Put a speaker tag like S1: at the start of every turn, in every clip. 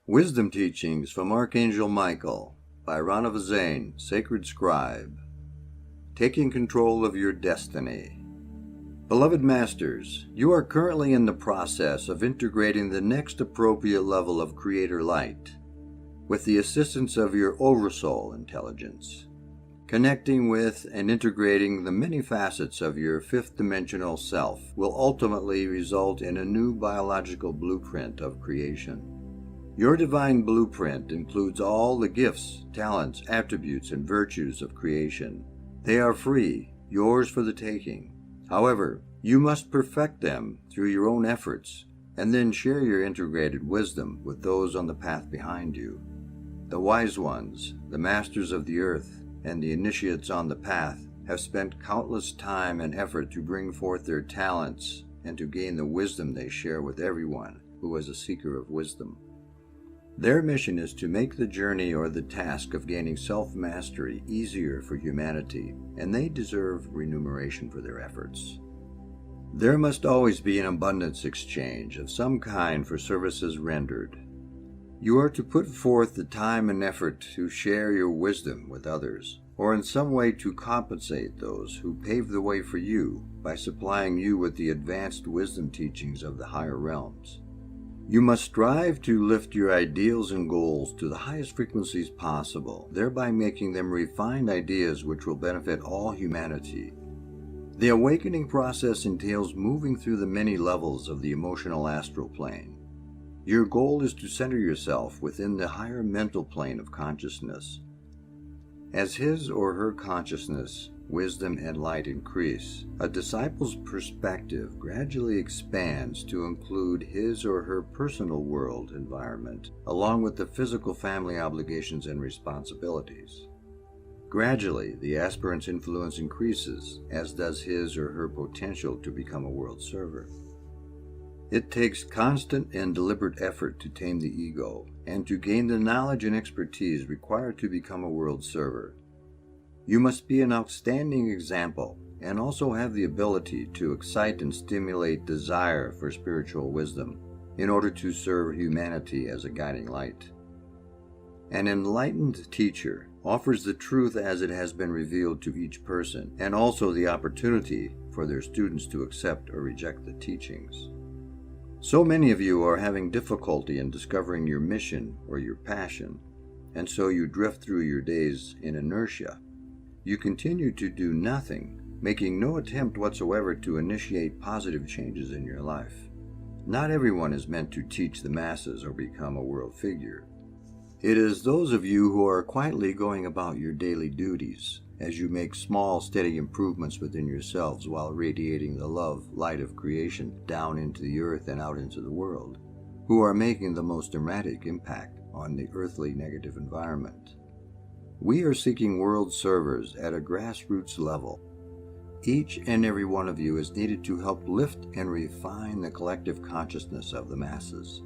S1: Wisdom Teachings from Archangel Michael by Ronna Vezane, Sacred Scribe. Taking Control of Your Destiny. Beloved Masters, you are currently in the process of integrating the next appropriate level of Creator Light with the assistance of your Oversoul intelligence. Connecting with and integrating the many facets of your fifth-dimensional self will ultimately result in a new biological blueprint of creation. Your divine blueprint includes all the gifts, talents, attributes, and virtues of creation. They are free, yours for the taking. However, you must perfect them through your own efforts, and then share your integrated wisdom with those on the path behind you. The wise ones, the masters of the earth, and the initiates on the path have spent countless time and effort to bring forth their talents and to gain the wisdom they share with everyone who is a seeker of wisdom. Their mission is to make the journey or the task of gaining self-mastery easier for humanity, and they deserve remuneration for their efforts. There must always be an abundance exchange of some kind for services rendered. You are to put forth the time and effort to share your wisdom with others, or in some way to compensate those who paved the way for you by supplying you with the advanced wisdom teachings of the higher realms. You must strive to lift your ideals and goals to the highest frequencies possible, thereby making them refined ideas which will benefit all humanity. The awakening process entails moving through the many levels of the emotional astral plane. Your goal is to center yourself within the higher mental plane of consciousness. As his or her consciousness, wisdom, and light increase, a disciple's perspective gradually expands to include his or her personal world environment, along with the physical family obligations and responsibilities. Gradually, the aspirant's influence increases, as does his or her potential to become a world server. It takes constant and deliberate effort to tame the ego and to gain the knowledge and expertise required to become a world server. You must be an outstanding example and also have the ability to excite and stimulate desire for spiritual wisdom in order to serve humanity as a guiding light. An enlightened teacher offers the truth as it has been revealed to each person, and also the opportunity for their students to accept or reject the teachings. So many of you are having difficulty in discovering your mission or your passion, and so you drift through your days in inertia. You continue to do nothing, making no attempt whatsoever to initiate positive changes in your life. Not everyone is meant to teach the masses or become a world figure. It is those of you who are quietly going about your daily duties, as you make small, steady improvements within yourselves while radiating the love, light of creation down into the earth and out into the world, who are making the most dramatic impact on the earthly negative environment. We are seeking world servers at a grassroots level. Each and every one of you is needed to help lift and refine the collective consciousness of the masses.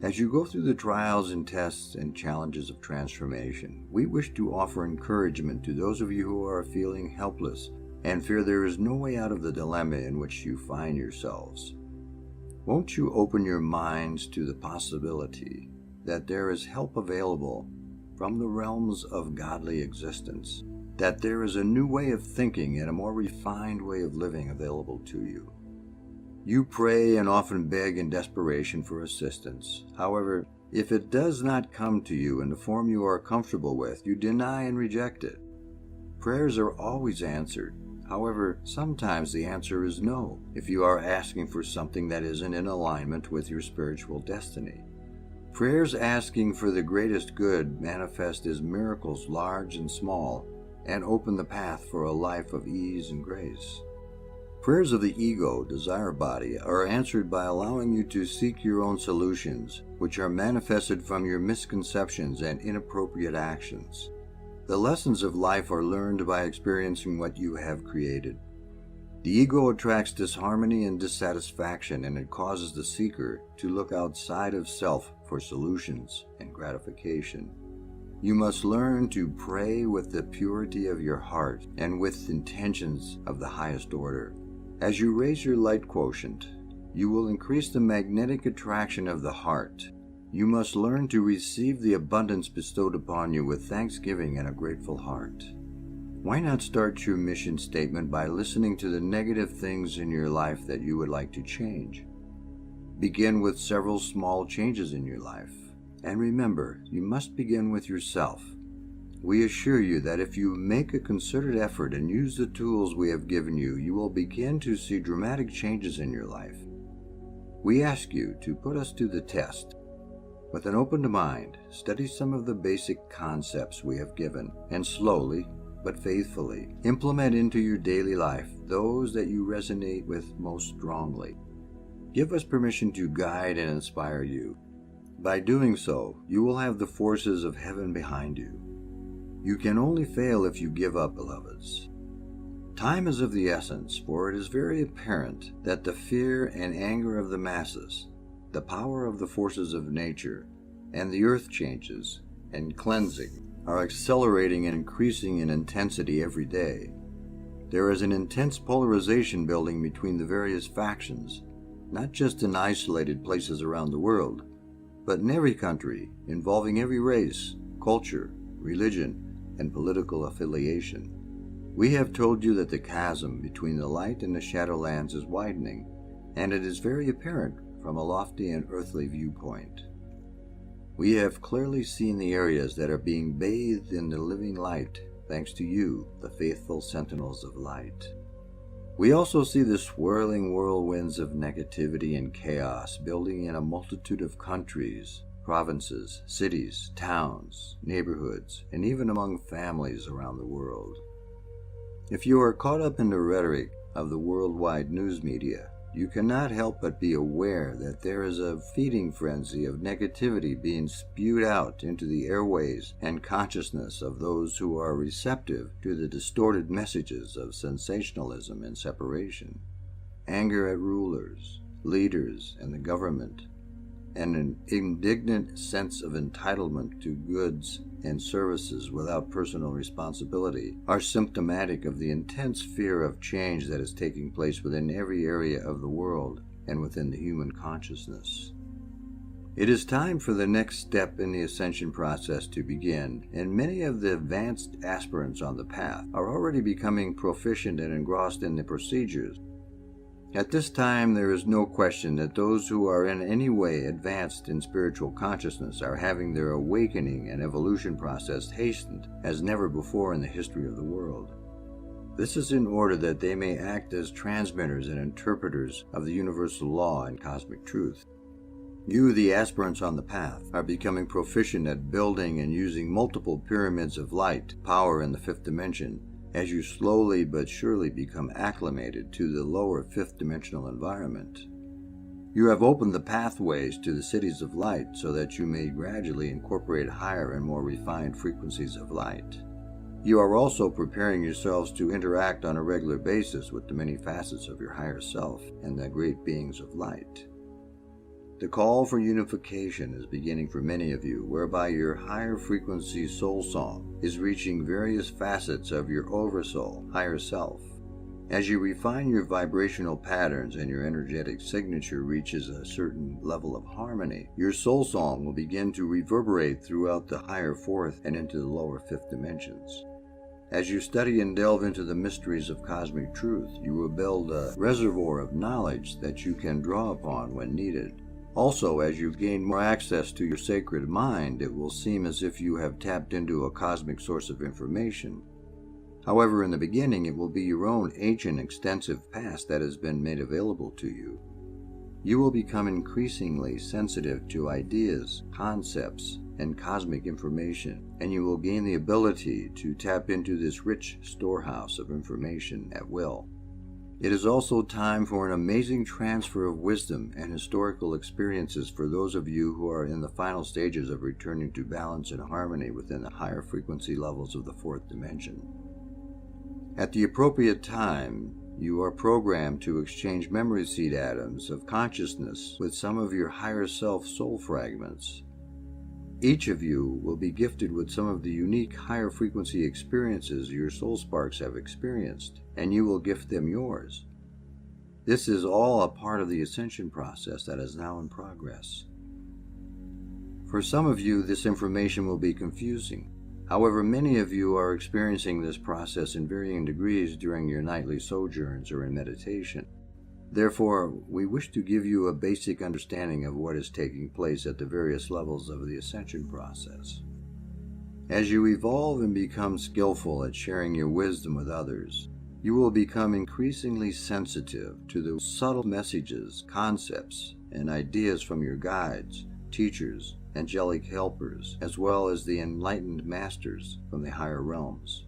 S1: As you go through the trials and tests and challenges of transformation, we wish to offer encouragement to those of you who are feeling helpless and fear there is no way out of the dilemma in which you find yourselves. Won't you open your minds to the possibility that there is help available from the realms of godly existence, that there is a new way of thinking and a more refined way of living available to you? You pray and often beg in desperation for assistance. However, if it does not come to you in the form you are comfortable with, you deny and reject it. Prayers are always answered. However, sometimes the answer is no, if you are asking for something that isn't in alignment with your spiritual destiny. Prayers asking for the greatest good manifest as miracles large and small, and open the path for a life of ease and grace. Prayers of the ego, desire body, are answered by allowing you to seek your own solutions, which are manifested from your misconceptions and inappropriate actions. The lessons of life are learned by experiencing what you have created. The ego attracts disharmony and dissatisfaction, and it causes the seeker to look outside of self for solutions and gratification. You must learn to pray with the purity of your heart and with intentions of the highest order. As you raise your light quotient, you will increase the magnetic attraction of the heart. You must learn to receive the abundance bestowed upon you with thanksgiving and a grateful heart. Why not start your mission statement by listening to the negative things in your life that you would like to change? Begin with several small changes in your life. And remember, you must begin with yourself. We assure you that if you make a concerted effort and use the tools we have given you, you will begin to see dramatic changes in your life. We ask you to put us to the test. With an open mind, study some of the basic concepts we have given, and slowly, but faithfully, implement into your daily life those that you resonate with most strongly. Give us permission to guide and inspire you. By doing so, you will have the forces of heaven behind you. You can only fail if you give up, beloveds. Time is of the essence, for it is very apparent that the fear and anger of the masses, the power of the forces of nature, and the earth changes and cleansing are accelerating and increasing in intensity every day. There is an intense polarization building between the various factions, not just in isolated places around the world, but in every country, involving every race, culture, religion, and political affiliation. We have told you that the chasm between the light and the shadowlands is widening, and it is very apparent from a lofty and earthly viewpoint. We have clearly seen the areas that are being bathed in the living light, thanks to you, the faithful sentinels of light. We also see the swirling whirlwinds of negativity and chaos building in a multitude of countries, provinces, cities, towns, neighborhoods, and even among families around the world. If you are caught up in the rhetoric of the worldwide news media, you cannot help but be aware that there is a feeding frenzy of negativity being spewed out into the airways and consciousness of those who are receptive to the distorted messages of sensationalism and separation. Anger at rulers, leaders, and the government, and an indignant sense of entitlement to goods and services without personal responsibility are symptomatic of the intense fear of change that is taking place within every area of the world and within the human consciousness. It is time for the next step in the ascension process to begin, and many of the advanced aspirants on the path are already becoming proficient and engrossed in the procedures. At this time, there is no question that those who are in any way advanced in spiritual consciousness are having their awakening and evolution process hastened as never before in the history of the world. This is in order that they may act as transmitters and interpreters of the universal law and cosmic truth. You, the aspirants on the path, are becoming proficient at building and using multiple pyramids of light, power in the fifth dimension, as you slowly but surely become acclimated to the lower fifth dimensional environment. You have opened the pathways to the cities of light so that you may gradually incorporate higher and more refined frequencies of light. You are also preparing yourselves to interact on a regular basis with the many facets of your higher self and the great beings of light. The call for unification is beginning for many of you, whereby your higher frequency soul song is reaching various facets of your oversoul, higher self. As you refine your vibrational patterns and your energetic signature reaches a certain level of harmony, your soul song will begin to reverberate throughout the higher fourth and into the lower fifth dimensions. As you study and delve into the mysteries of cosmic truth, you will build a reservoir of knowledge that you can draw upon when needed. Also, as you gain more access to your sacred mind, it will seem as if you have tapped into a cosmic source of information. However, in the beginning, it will be your own ancient, extensive past that has been made available to you. You will become increasingly sensitive to ideas, concepts, and cosmic information, and you will gain the ability to tap into this rich storehouse of information at will. It is also time for an amazing transfer of wisdom and historical experiences for those of you who are in the final stages of returning to balance and harmony within the higher frequency levels of the fourth dimension. At the appropriate time, you are programmed to exchange memory seed atoms of consciousness with some of your higher self soul fragments. Each of you will be gifted with some of the unique higher frequency experiences your soul sparks have experienced, and you will gift them yours. This is all a part of the ascension process that is now in progress. For some of you, this information will be confusing. However, many of you are experiencing this process in varying degrees during your nightly sojourns or in meditation. Therefore, we wish to give you a basic understanding of what is taking place at the various levels of the ascension process. As you evolve and become skillful at sharing your wisdom with others, you will become increasingly sensitive to the subtle messages, concepts, and ideas from your guides, teachers, angelic helpers, as well as the enlightened masters from the higher realms.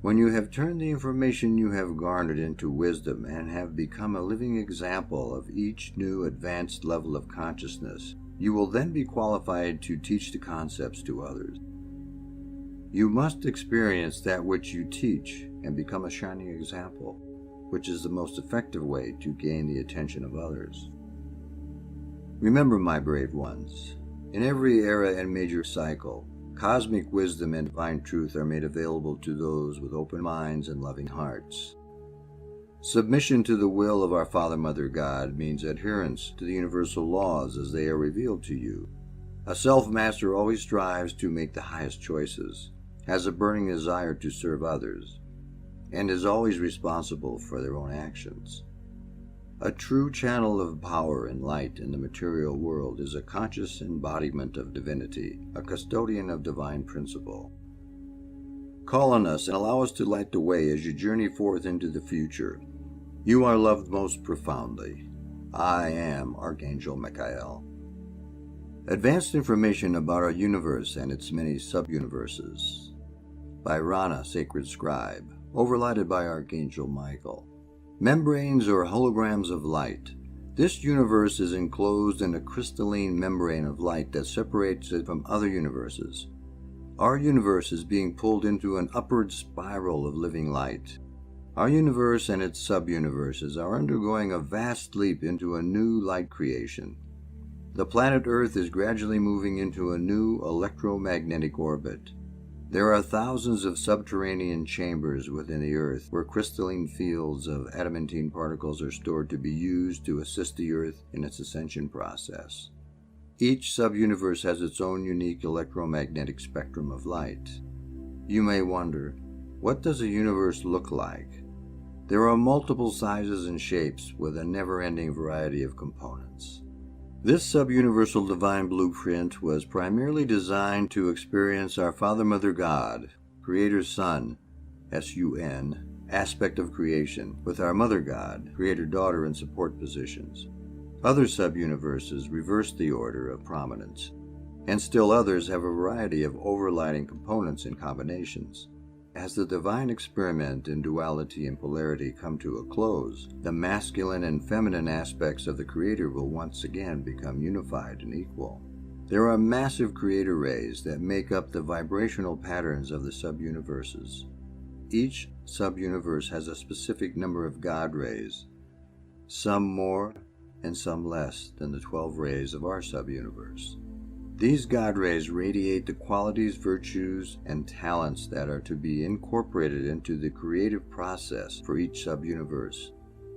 S1: When you have turned the information you have garnered into wisdom and have become a living example of each new advanced level of consciousness, you will then be qualified to teach the concepts to others. You must experience that which you teach and become a shining example, which is the most effective way to gain the attention of others. Remember, my brave ones, in every era and major cycle, cosmic wisdom and divine truth are made available to those with open minds and loving hearts. Submission to the will of our Father, Mother, God means adherence to the universal laws as they are revealed to you. A self-master always strives to make the highest choices, has a burning desire to serve others, and is always responsible for their own actions. A true channel of power and light in the material world is a conscious embodiment of divinity, a custodian of divine principle. Call on us and allow us to light the way as you journey forth into the future. You are loved most profoundly. I am Archangel Michael. Advanced information about our universe and its many sub-universes. By Ronna, Sacred Scribe, overlighted by Archangel Michael. Membranes or holograms of light. This universe is enclosed in a crystalline membrane of light that separates it from other universes. Our universe is being pulled into an upward spiral of living light. Our universe and its sub-universes are undergoing a vast leap into a new light creation. The planet Earth is gradually moving into a new electromagnetic orbit. There are thousands of subterranean chambers within the Earth where crystalline fields of adamantine particles are stored to be used to assist the Earth in its ascension process. Each sub-universe has its own unique electromagnetic spectrum of light. You may wonder, what does a universe look like? There are multiple sizes and shapes with a never-ending variety of components. This sub-universal divine blueprint was primarily designed to experience our Father, Mother, God, Creator's Son, S-U-N, aspect of creation, with our Mother God, Creator Daughter in support positions. Other sub-universes reverse the order of prominence, and still others have a variety of overlighting components and combinations. As the divine experiment in duality and polarity come to a close, the masculine and feminine aspects of the Creator will once again become unified and equal. There are massive Creator rays that make up the vibrational patterns of the sub-universes. Each sub-universe has a specific number of God rays, some more and some less than the 12 rays of our sub-universe. These God rays radiate the qualities, virtues, and talents that are to be incorporated into the creative process for each sub-universe.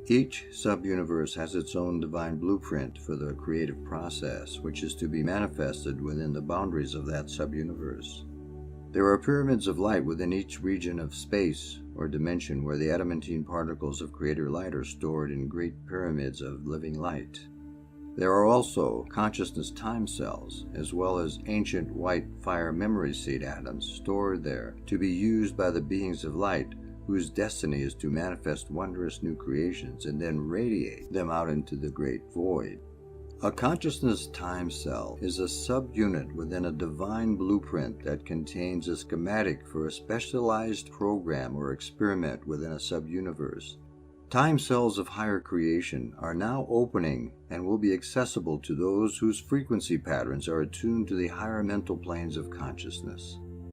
S1: Each sub-universe has its own divine blueprint for the creative process, which is to be manifested within the boundaries of that sub-universe. There are pyramids of light within each region of space or dimension where the adamantine particles of Creator light are stored in great pyramids of living light. There are also consciousness time cells, as well as ancient white fire memory seed atoms stored there to be used by the beings of light whose destiny is to manifest wondrous new creations and then radiate them out into the great void. A consciousness time cell is a subunit within a divine blueprint that contains a schematic for a specialized program or experiment within a subuniverse. Time cells of higher creation are now opening and will be accessible to those whose frequency patterns are attuned to the higher mental planes of consciousness.